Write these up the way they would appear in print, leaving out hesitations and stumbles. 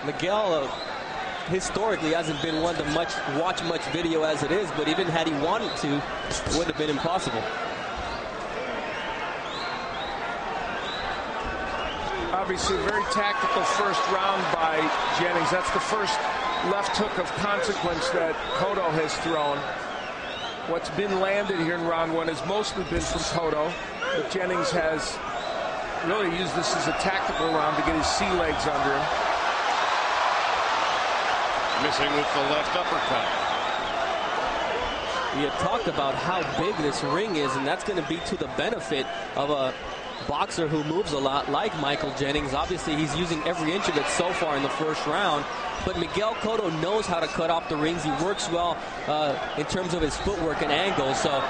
Miguel historically hasn't been one to watch much video as it is, but even had he wanted to, it would have been impossible. Obviously, a very tactical first round by Jennings. That's the first left hook of consequence that Cotto has thrown. What's been landed here in round one has mostly been from Cotto, but Jennings has really used this as a tactical round to get his sea legs under him. Missing with the left uppercut. We had talked about how big this ring is, and that's going to be to the benefit of a boxer who moves a lot like Michael Jennings. Obviously, he's using every inch of it so far in the first round, but Miguel Cotto knows how to cut off the rings. He works well in terms of his footwork and angles, so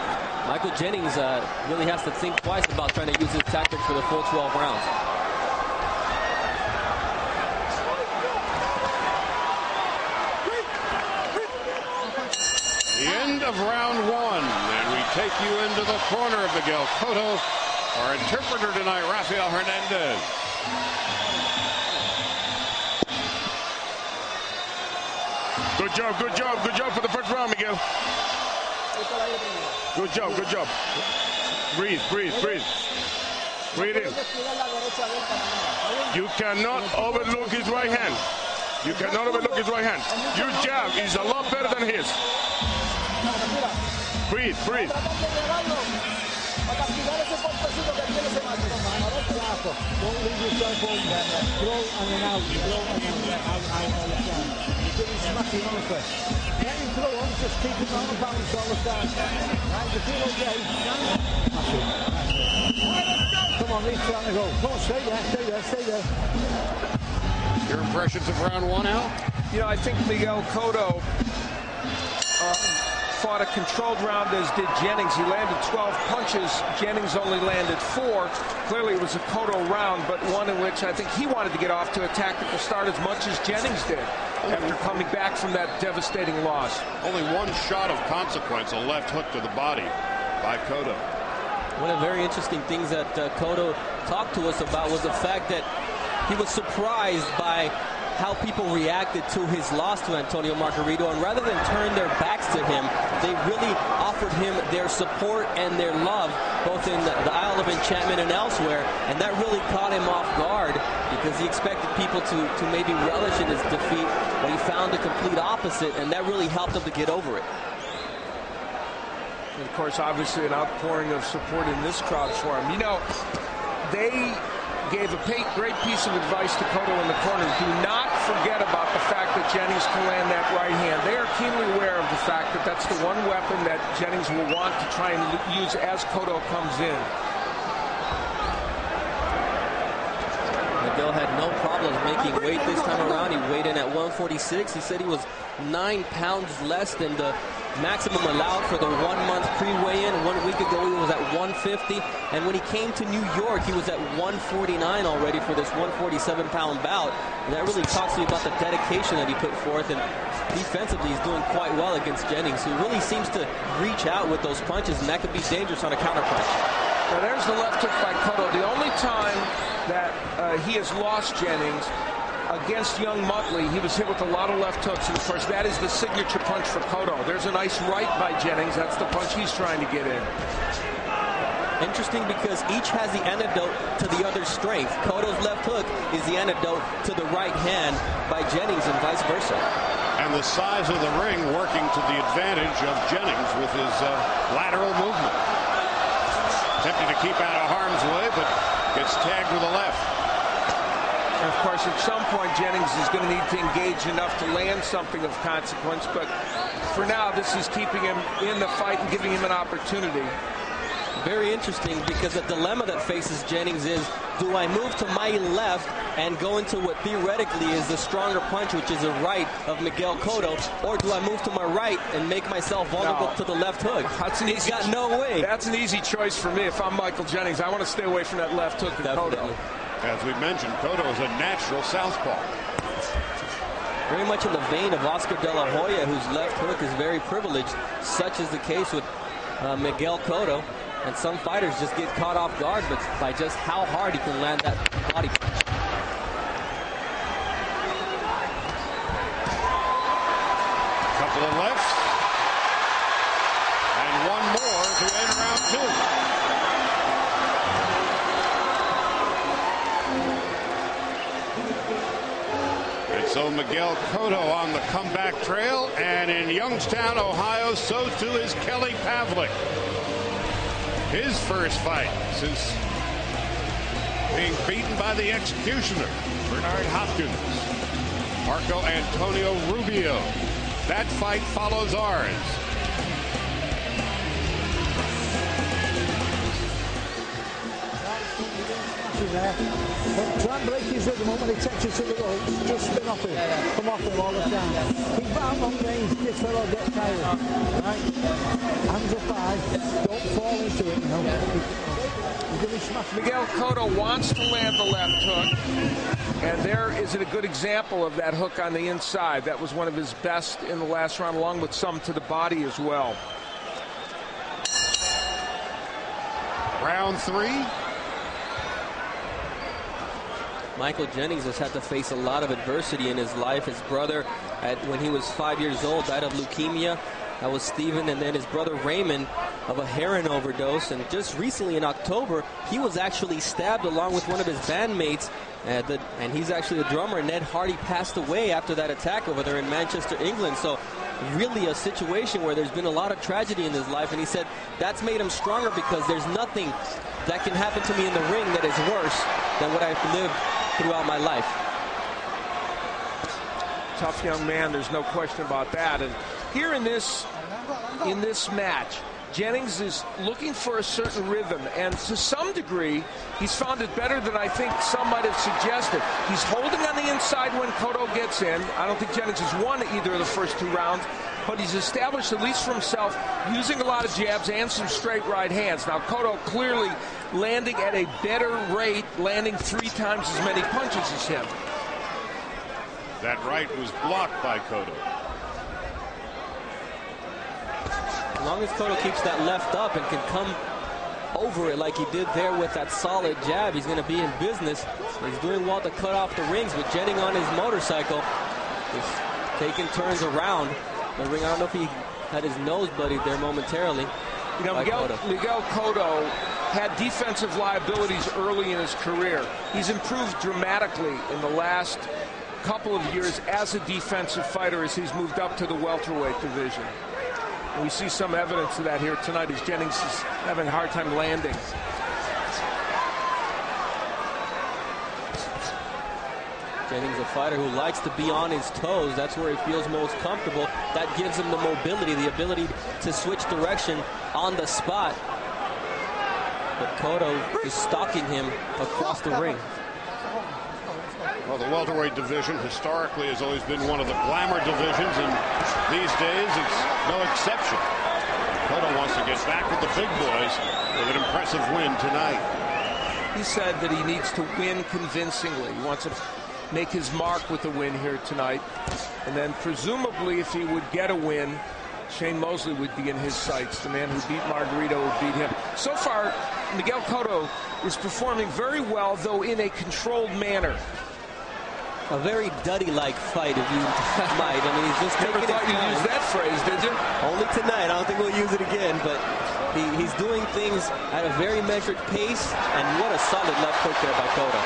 Michael Jennings really has to think twice about trying to use his tactic for the full 12 rounds. The end of round one, and we take you into the corner of Miguel Cotto. Our interpreter tonight, Rafael Hernandez. Good job for the first round, Miguel. Good job. Breathe in. You cannot overlook his right hand. Your jab is a lot better than his. Breathe. Come on, he's trying to go. Come on, stay there. Your impressions of round one, Al? You know, I think Miguel Cotto fought a controlled round, as did Jennings. He landed 12 punches. Jennings only landed 4. Clearly it was a Cotto round, but one in which I think he wanted to get off to a tactical start as much as Jennings did after coming back from that devastating loss. Only one shot of consequence, a left hook to the body by Cotto. One of the very interesting things that Cotto talked to us about was the fact that he was surprised by how people reacted to his loss to Antonio Margarito, and rather than turn their backs to him, they really offered him their support and their love, both in the Isle of Enchantment and elsewhere, and that really caught him off guard because he expected people to maybe relish in his defeat, but he found the complete opposite, and that really helped him to get over it. And of course, obviously an outpouring of support in this crowd for him. You know, they gave a great piece of advice to Cotto in the corner. Do not forget about the fact that Jennings can land that right hand. They are keenly aware of the fact that that's the one weapon that Jennings will want to try and use as Cotto comes in. Miguel had no problems making weight this time around. He weighed in at 146. He said he was 9 pounds less than the maximum allowed for the 1 month pre-weigh-in. 1 week ago he was at 150, and when he came to New York he was at 149 already for this 147-pound bout. And that really talks to you about the dedication that he put forth, and defensively he's doing quite well against Jennings, who really seems to reach out with those punches, and that could be dangerous on a counterpunch. Now there's the left hook by Cotto. The only time that he has lost Jennings against young Muttley, he was hit with a lot of left hooks, and of course that is the signature punch for Cotto. There's a nice right by Jennings. That's the punch he's trying to get in. Interesting because each has the antidote to the other's strength. Cotto's left hook is the antidote to the right hand by Jennings, and vice versa. And the size of the ring working to the advantage of Jennings with his lateral movement. Attempting to keep out of harm's way, but gets tagged with a left. And of course, at some point, Jennings is going to need to engage enough to land something of consequence. But for now, this is keeping him in the fight and giving him an opportunity. Very interesting, because the dilemma that faces Jennings is, do I move to my left and go into what theoretically is the stronger punch, which is a right of Miguel Cotto, or do I move to my right and make myself vulnerable to the left hook? That's an easy, He's got no way. That's an easy choice for me. If I'm Michael Jennings, I want to stay away from that left hook of Cotto. As we mentioned, Cotto is a natural southpaw. Very much in the vein of Oscar De La Hoya, whose left hook is very privileged. Such is the case with Miguel Cotto. And some fighters just get caught off guard by just how hard he can land that body punch. the left. And one more to end round 2. And so Miguel Cotto on the comeback trail. And in Youngstown, Ohio, so too is Kelly Pavlik. His first fight since being beaten by the executioner, Bernard Hopkins. Marco Antonio Rubio. That fight follows ours. Try and break his rhythm up when he takes you to the ropes. Just spin off him. Come off him all the time. Keep out on range. This fellow gets tired. Right? Hands up high. Don't fall into it, you know. Miguel Cotto wants to land the left hook, and there is a good example of that hook on the inside. That was one of his best in the last round, along with some to the body as well. Round 3. Michael Jennings has had to face a lot of adversity in his life. His brother, when he was 5 years old, died of leukemia. That was Stephen, and then his brother Raymond of a heroin overdose. And just recently in October, he was actually stabbed along with one of his bandmates. And he's actually a drummer. And Ned Hardy passed away after that attack over there in Manchester, England. So really a situation where there's been a lot of tragedy in his life. And he said that's made him stronger because there's nothing that can happen to me in the ring that is worse than what I've lived throughout my life. Tough young man, there's no question about that. And here in this match, Jennings is looking for a certain rhythm, and to some degree, he's found it better than I think some might have suggested. He's holding on the inside when Cotto gets in. I don't think Jennings has won either of the first 2 rounds, but he's established, at least for himself, using a lot of jabs and some straight right hands. Now, Cotto clearly landing at a better rate, landing 3 times as many punches as him. That right was blocked by Cotto. As long as Cotto keeps that left up and can come over it like he did there with that solid jab, he's going to be in business. He's doing well to cut off the rings, but Jennings on his motorcycle is taking turns around the ring. I don't know if he had his nose bloodied there momentarily. You know, Miguel Cotto had defensive liabilities early in his career. He's improved dramatically in the last couple of years as a defensive fighter as he's moved up to the welterweight division. And we see some evidence of that here tonight as Jennings is having a hard time landing. Jennings, a fighter who likes to be on his toes. That's where he feels most comfortable. That gives him the mobility, the ability to switch direction on the spot. But Cotto is stalking him across the ring. Well, the welterweight division historically has always been one of the glamour divisions, and these days it's no exception. Cotto wants to get back with the big boys with an impressive win tonight. He said that he needs to win convincingly. He wants to make his mark with the win here tonight. And then presumably if he would get a win, Shane Mosley would be in his sights. The man who beat Margarito would beat him. So far, Miguel Cotto is performing very well, though in a controlled manner. A very Duddy-like fight, if you might. I mean, he's just taking Never thought you'd use that phrase, did you? Only tonight. I don't think we'll use it again, but he's doing things at a very measured pace, and what a solid left hook there by Cotto.